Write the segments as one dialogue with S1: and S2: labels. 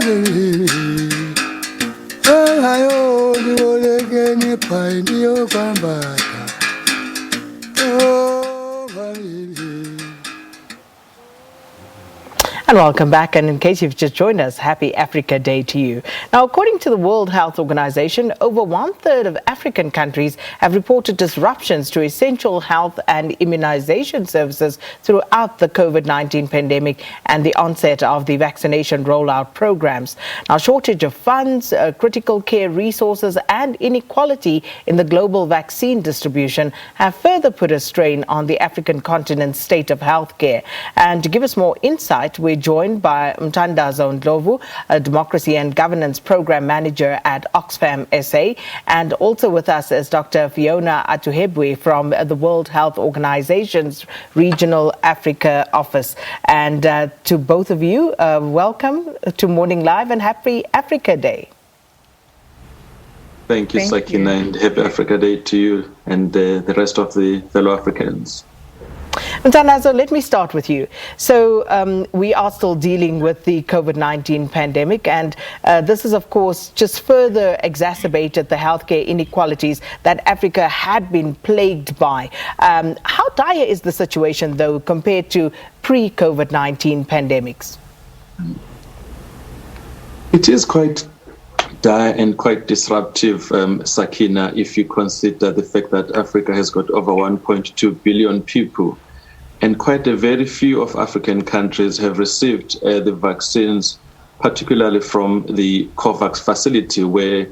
S1: And welcome back, and in case you've just joined us, happy Africa Day to you. Now, according to the World Health Organization, over 1/3 of African countries have reported disruptions to essential health and immunization services throughout the COVID-19 pandemic and the onset of the vaccination rollout programs. Now, shortage of funds, critical care resources and inequality in the global vaccine distribution have further put a strain on the African continent's state of healthcare. And to give us more insight, we're joined by Mthandazo Ndlovu, a Democracy and Governance Program Manager at OXFAM SA, and also with us is Dr. Phionah Atuhebwe from the World Health Organization's Regional Africa Office. And to both of you, welcome to Morning Live and happy Africa Day.
S2: Thank you, Sakina, and happy Africa Day to you and the rest of the fellow Africans.
S1: Mthandazo, let me start with you. So we are still dealing with the COVID-19 pandemic, and this has, of course, just further exacerbated the healthcare inequalities that Africa had been plagued by. How dire is the situation, though, compared to pre-COVID-19 pandemics?
S2: It is quite dire and quite disruptive, Sakina, if you consider the fact that Africa has got over 1.2 billion people. And quite a very few of African countries have received the vaccines, particularly from the COVAX facility, where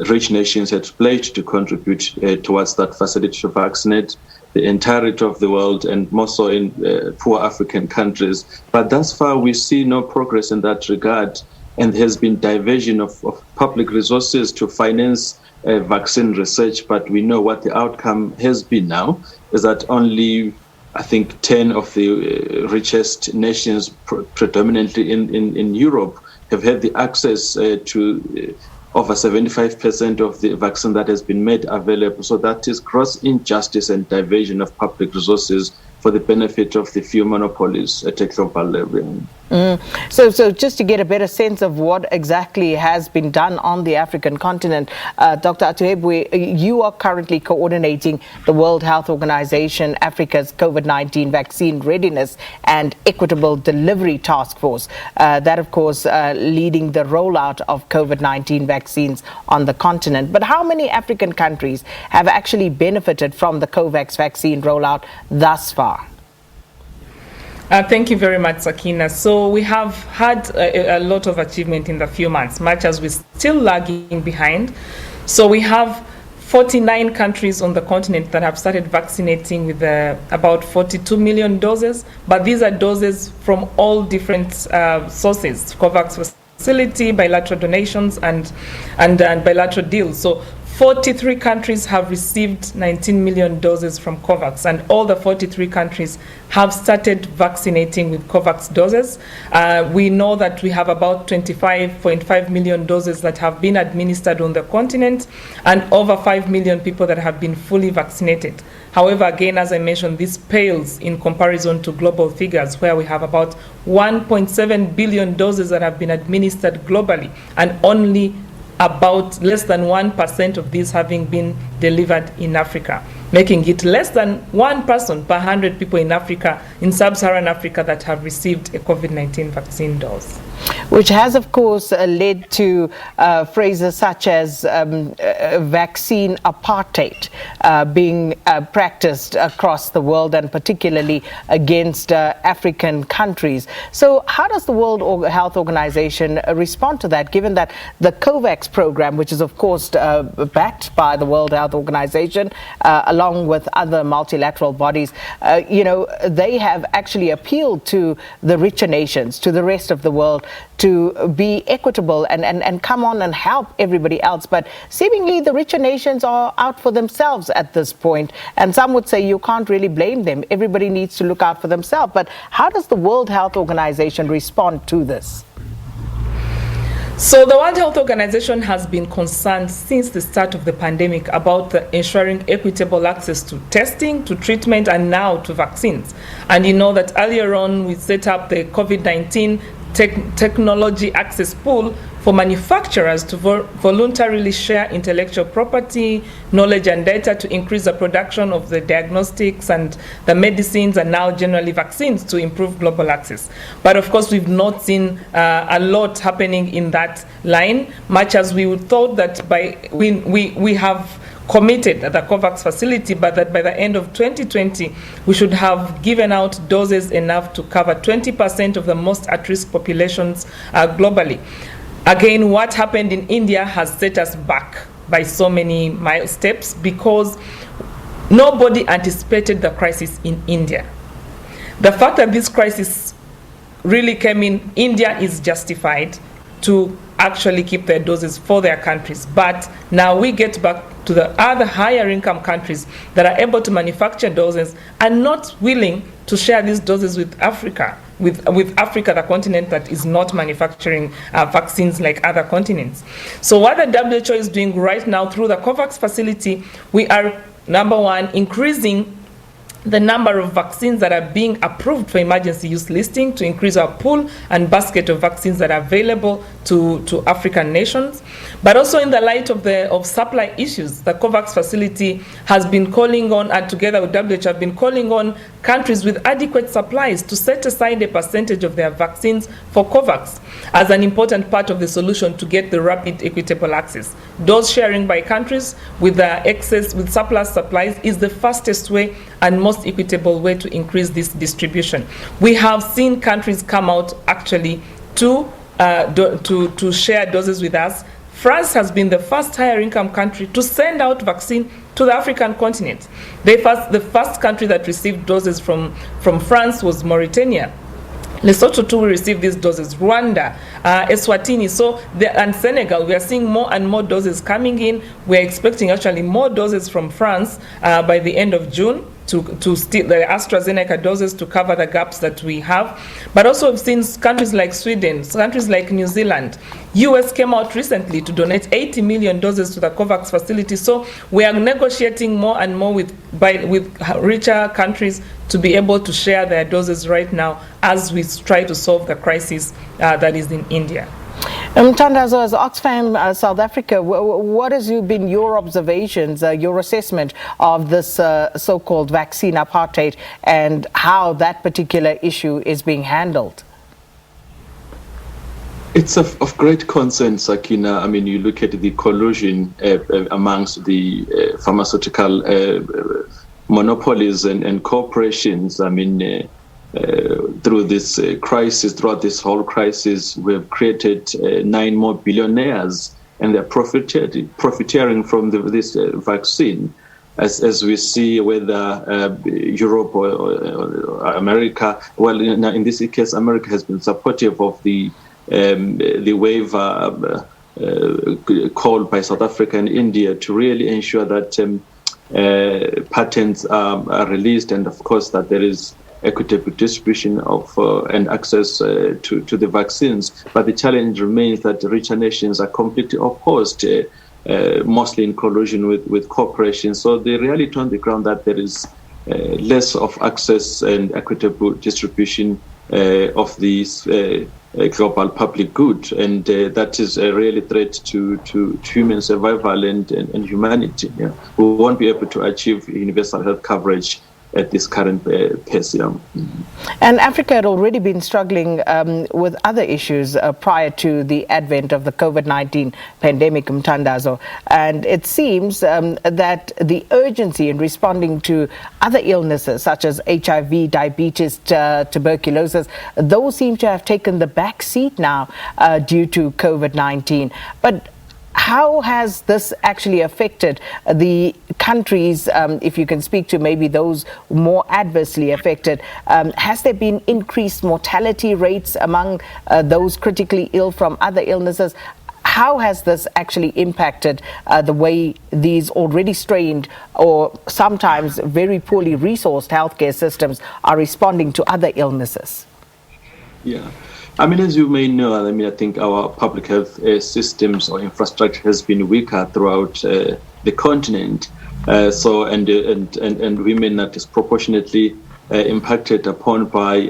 S2: rich nations had pledged to contribute towards that facility to vaccinate the entirety of the world, and more so in poor African countries. But thus far, we see no progress in that regard, and there has been diversion of public resources to finance vaccine research. But we know what the outcome has been now, is that only, I think, 10 of the richest nations, predominantly in Europe, have had the access to over 75% of the vaccine that has been made available. So that is gross injustice and diversion of public resources for the benefit of the few monopolies at a global level.
S1: So just to get a better sense of what exactly has been done on the African continent, Dr. Atuhebwe, you are currently coordinating the World Health Organization Africa's COVID-19 vaccine readiness and equitable delivery task force. That, of course, leading the rollout of COVID-19 vaccines on the continent. But how many African countries have actually benefited from the COVAX vaccine rollout thus far?
S3: Thank you very much, Sakina. So we have had a lot of achievement in the few months, much as we're still lagging behind. So we have 49 countries on the continent that have started vaccinating with about 42 million doses, but these are doses from all different sources, COVAX facility, bilateral donations, and bilateral deals. So 43 countries have received 19 million doses from COVAX, and all the 43 countries have started vaccinating with COVAX doses. We know that we have about 25.5 million doses that have been administered on the continent, and over 5 million people that have been fully vaccinated. However, again, as I mentioned, this pales in comparison to global figures, where we have about 1.7 billion doses that have been administered globally, and only about less than 1% of these having been delivered in Africa, making it less than 1 person per 100 people in Africa, in sub-Saharan Africa, that have received a COVID-19 vaccine dose.
S1: Which has, of course, led to phrases such as vaccine apartheid being practiced across the world, and particularly against African countries. So how does the World Health Organization respond to that, given that the COVAX program, which is, of course, backed by the World Health Organization, along with other multilateral bodies, they have actually appealed to the richer nations, to the rest of the world, to be equitable and come on and help everybody else. But seemingly the richer nations are out for themselves at this point. And some would say you can't really blame them. Everybody needs to look out for themselves. But how does the World Health Organization respond to this?
S3: So the World Health Organization has been concerned since the start of the pandemic about ensuring equitable access to testing, to treatment, and now to vaccines. And you know that earlier on we set up the COVID-19 technology access pool for manufacturers to voluntarily share intellectual property, knowledge and data to increase the production of the diagnostics and the medicines and now generally vaccines to improve global access. But of course, we've not seen a lot happening in that line, much as we would thought that we have committed at the COVAX facility, but that by the end of 2020, we should have given out doses enough to cover 20% of the most at-risk populations globally. Again, what happened in India has set us back by so many steps because nobody anticipated the crisis in India. The fact that this crisis really came in India is justified to actually keep their doses for their countries. But now we get back to the other higher income countries that are able to manufacture doses and not willing to share these doses with Africa, with Africa, the continent that is not manufacturing vaccines like other continents. So what the WHO is doing right now through the COVAX facility, we are, number one, increasing the number of vaccines that are being approved for emergency use listing to increase our pool and basket of vaccines that are available to African nations. But also in the light of supply issues, the COVAX facility has been calling on, and together with WHO have been calling on countries with adequate supplies to set aside a percentage of their vaccines for COVAX as an important part of the solution to get the rapid equitable access. Dose sharing by countries with with surplus supplies is the fastest way and most equitable way to increase this distribution. We have seen countries come out actually to share doses with us. France has been the first higher income country to send out vaccine to the African continent. The first country that received doses from France was Mauritania. Lesotho too will receive these doses. Rwanda, Eswatini, and Senegal. We are seeing more and more doses coming in. We are expecting actually more doses from France by the end of June to steal the AstraZeneca doses to cover the gaps that we have. But also we've seen countries like Sweden, countries like New Zealand. US came out recently to donate 80 million doses to the COVAX facility. So we are negotiating more and more with richer countries to be able to share their doses right now as we try to solve the crisis that is in India.
S1: Mthandazo, as OXFAM South Africa, what has been your observations, your assessment of this so-called vaccine apartheid and how that particular issue is being handled?
S2: It's of great concern, Sakina. I mean, you look at the collusion amongst the pharmaceutical monopolies and corporations. I mean, throughout this whole crisis, we have created 9 more billionaires, and they're profiteering from this vaccine. As we see whether Europe or America, well, in this case, America has been supportive of the wave called by South Africa and India to really ensure that patents are released, and of course that there is equitable distribution of and access to the vaccines. But the challenge remains that richer nations are completely opposed, mostly in collusion with corporations. So the reality on the ground that there is less of access and equitable distribution of these global public good, and that is a real threat to human survival and humanity. Yeah. We won't be able to achieve universal health coverage at this current pace.
S1: And Africa had already been struggling with other issues prior to the advent of the COVID-19 pandemic, Mthandazo. And it seems that the urgency in responding to other illnesses such as HIV, diabetes, tuberculosis, those seem to have taken the back seat now due to COVID-19. But how has this actually affected the countries, if you can speak to maybe those more adversely affected? Has there been increased mortality rates among those critically ill from other illnesses? How has this actually impacted the way these already strained or sometimes very poorly resourced healthcare systems are responding to other illnesses?
S2: Yeah. I mean, as you may know, I think our public health systems or infrastructure has been weaker throughout the continent. And women are disproportionately impacted upon by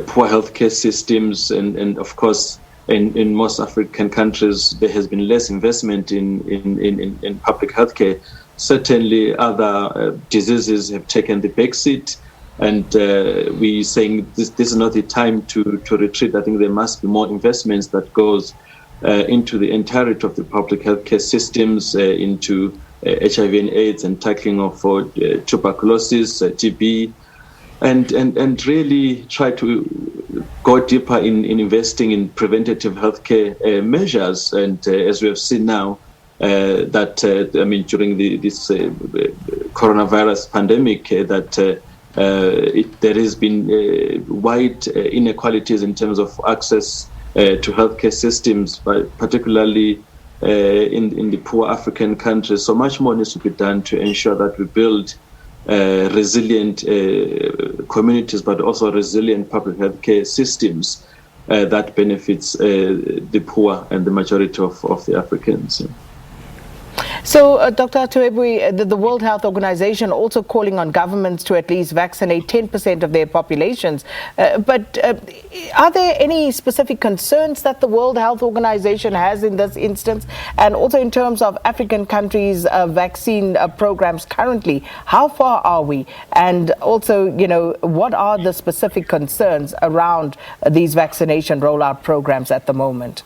S2: poor healthcare systems, and of course, in most African countries, there has been less investment in public healthcare. Certainly, other diseases have taken the back seat, and we're saying this is not the time to retreat. I think there must be more investments that goes into the entirety of the public healthcare systems, into HIV and AIDS and tackling of tuberculosis, TB, and really try to go deeper in investing in preventative healthcare measures. And as we have seen now, during this coronavirus pandemic, there has been wide inequalities in terms of access to healthcare systems, but particularly in the poor African countries. So much more needs to be done to ensure that we build resilient communities, but also resilient public healthcare systems that benefits the poor and the majority of the Africans.
S1: So, Dr. Atuhebwe, the World Health Organization also calling on governments to at least vaccinate 10% of their populations. But are there any specific concerns that the World Health Organization has in this instance? And also in terms of African countries' vaccine programs currently, how far are we? And also, what are the specific concerns around these vaccination rollout programs at the moment?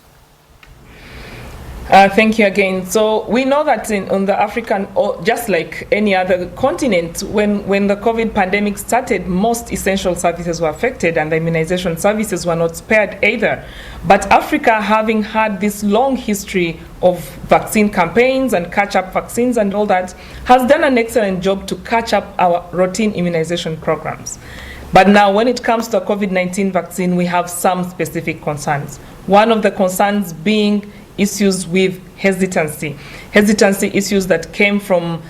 S3: Thank you again. So we know that on the African, or just like any other continent, when the COVID pandemic started, most essential services were affected and the immunization services were not spared either. But Africa, having had this long history of vaccine campaigns and catch-up vaccines and all that, has done an excellent job to catch up our routine immunization programs. But now when it comes to the COVID-19 vaccine, we have some specific concerns. One of the concerns being issues with hesitancy issues that came from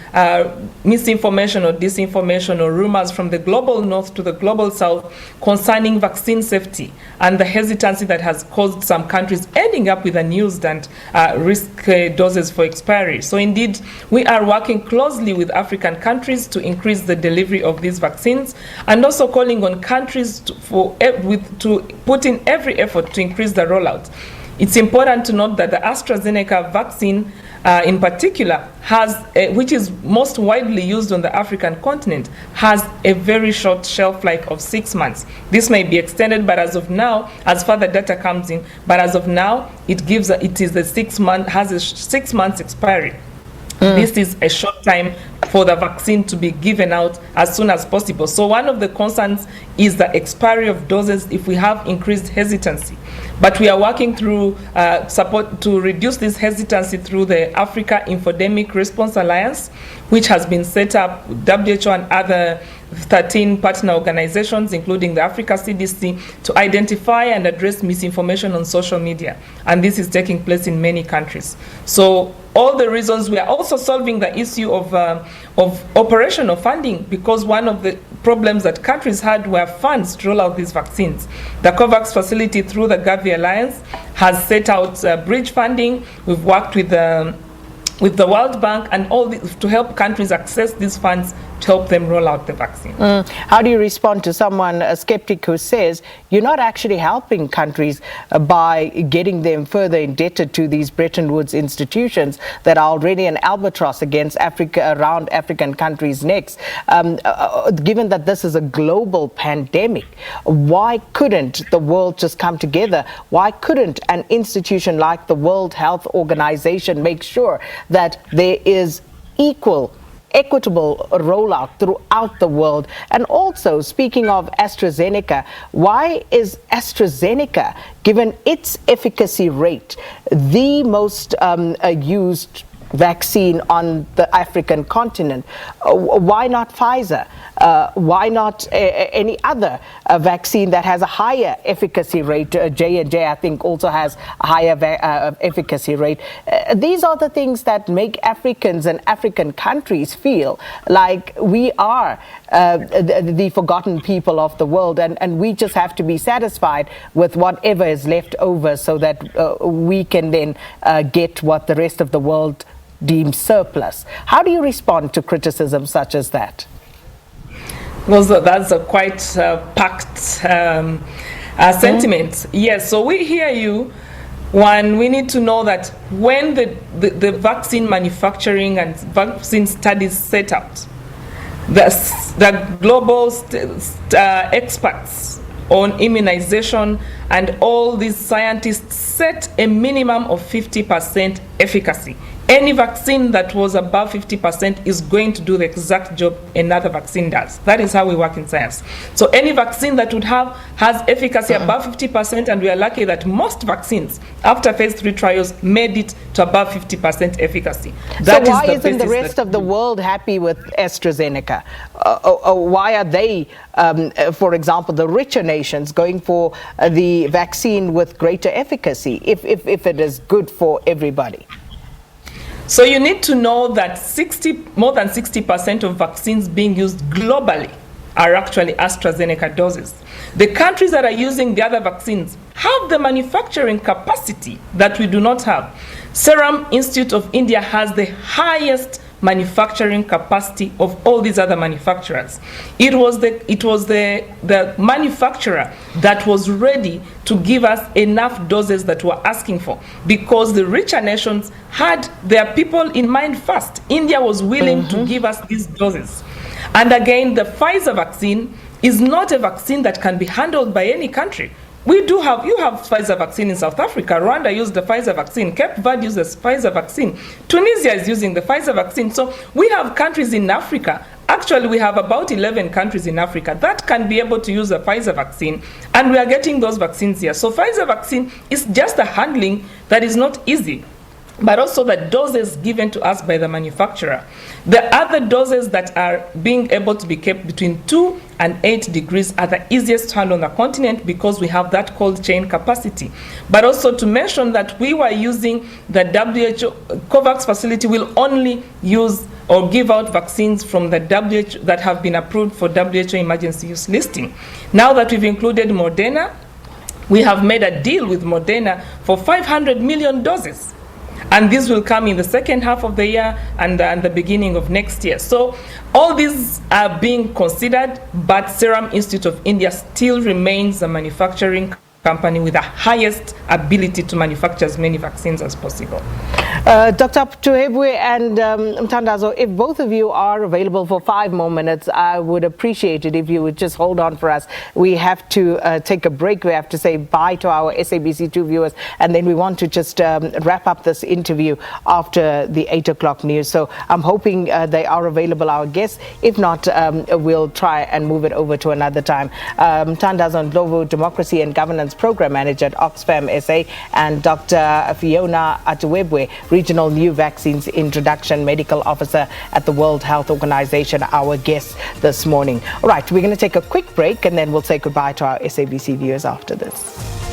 S3: misinformation or disinformation or rumors from the global north to the global south concerning vaccine safety, and the hesitancy that has caused some countries ending up with unused and risk doses for expiry. So indeed, we are working closely with African countries to increase the delivery of these vaccines, and also calling on countries to put in every effort to increase the rollout. It's important to note that the AstraZeneca vaccine in particular which is most widely used on the African continent, has a very short shelf life of 6 months. This may be extended, but as of now, as further data comes in, but as of now, has a 6 months expiry. This is a short time for the vaccine to be given out as soon as possible. So one of the concerns is the expiry of doses if we have increased hesitancy. But we are working through support to reduce this hesitancy through the Africa Infodemic Response Alliance, which has been set up with WHO and other 13 partner organizations, including the Africa CDC, to identify and address misinformation on social media. And this is taking place in many countries. So all the reasons, we are also solving the issue of operational funding, because one of the problems that countries had were funds to roll out these vaccines. The COVAX facility through the Gavi Alliance has set out bridge funding. We've worked with the World Bank and all this to help countries access these funds to help them roll out the vaccine.
S1: How do you respond to someone, a skeptic, who says you're not actually helping countries by getting them further indebted to these Bretton Woods institutions that are already an albatross against Africa, around African countries' necks? Given that this is a global pandemic, why couldn't the world just come together? Why couldn't an institution like the World Health Organization make sure that there is equitable rollout throughout the world? And also, speaking of AstraZeneca, why is AstraZeneca, given its efficacy rate, the most used vaccine on the African continent? Why not Pfizer? Why not any other vaccine that has a higher efficacy rate? J&J, I think, also has a higher efficacy rate. These are the things that make Africans and African countries feel like we are the forgotten people of the world, and we just have to be satisfied with whatever is left over so that we can then get what the rest of the world deems surplus. How do you respond to criticism such as that?
S3: Well, that's a quite packed sentiment. Yes, so we hear you. One, we need to know that when the vaccine manufacturing and vaccine studies set out, the global experts on immunization and all these scientists set a minimum of 50% efficacy. Any vaccine that was above 50% is going to do the exact job another vaccine does. That is how we work in science. So any vaccine that has efficacy above 50%, and we are lucky that most vaccines after phase 3 trials made it to above 50% efficacy.
S1: So why isn't the rest of the world happy with AstraZeneca? Why are they, for example, the richer nations going for the vaccine with greater efficacy if it is good for everybody?
S3: So you need to know that more than 60% of vaccines being used globally are actually AstraZeneca doses. The countries that are using the other vaccines have the manufacturing capacity that we do not have. Serum Institute of India has the highest manufacturing capacity of all these other manufacturers. It was the manufacturer that was ready to give us enough doses that we're asking for, because the richer nations had their people in mind first. India was willing to give us these doses. And again, the Pfizer vaccine is not a vaccine that can be handled by any country. You have Pfizer vaccine in South Africa. Rwanda used the Pfizer vaccine. Cape Verde uses Pfizer vaccine. Tunisia is using the Pfizer vaccine. So we have countries in Africa. Actually, we have about 11 countries in Africa that can be able to use the Pfizer vaccine, and we are getting those vaccines here. So Pfizer vaccine is just a handling that is not easy, but also the doses given to us by the manufacturer. The other doses that are being able to be kept between 2 and 8 degrees are the easiest to handle on the continent because we have that cold chain capacity. But also to mention that we were using the WHO COVAX facility will only use or give out vaccines from the WHO that have been approved for WHO emergency use listing. Now that we've included Moderna, we have made a deal with Moderna for 500 million doses. And this will come in the second half of the year and the beginning of next year. So all these are being considered, but Serum Institute of India still remains a manufacturing company with the highest ability to manufacture as many vaccines as possible.
S1: Dr. Atuhebwe and Mthandazo, if both of you are available for 5 more minutes, I would appreciate it if you would just hold on for us. We have to take a break. We have to say bye to our SABC2 viewers, and then we want to just wrap up this interview after the 8 o'clock news. So I'm hoping they are available, our guests. If not, we'll try and move it over to another time. Mthandazo Ndlovu, Democracy and Governance Program Manager at OXFAM SA, and Dr. Phionah Atuhebwe, Regional New Vaccines Introduction Medical Officer at the World Health Organization, our guests this morning. All right, we're going to take a quick break and then we'll say goodbye to our SABC viewers after this.